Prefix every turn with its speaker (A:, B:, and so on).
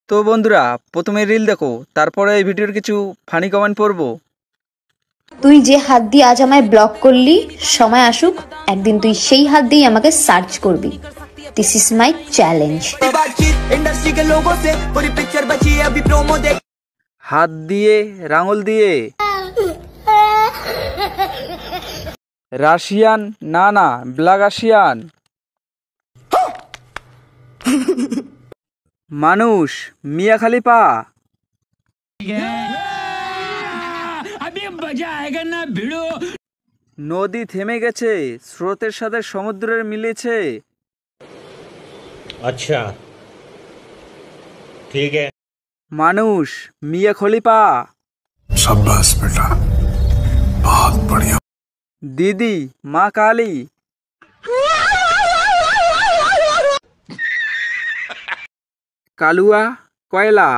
A: তো বন্ধুরা, প্রথমে রিল দেখো, তারপরে এই ভিডিওর কিছু ফানি কমেন্ট পড়বো।
B: তুই যে হাত দিয়ে আজ আমায় ব্লক করলি, সময় আসুক একদিন তুই সেই হাত দিয়ে আমাকে সার্চ করবি। This is my challenge.
A: হাত দিয়ে, রাঙল দিয়ে। রাশিয়ান না না, ব্লাগাশিয়ান। মানুষ, মিয়া খালিফা। নদী থেমে গেছে, স্রোতের সাথে সমুদ্রের মিলেছে।
C: अच्छा ठीक है।
A: মানুষ, মিয়া খলিফা।
D: शाबाश बेटा, बहुत बढ़िया।
A: দিদি, মা কালী। কালুয়া, কয়লা।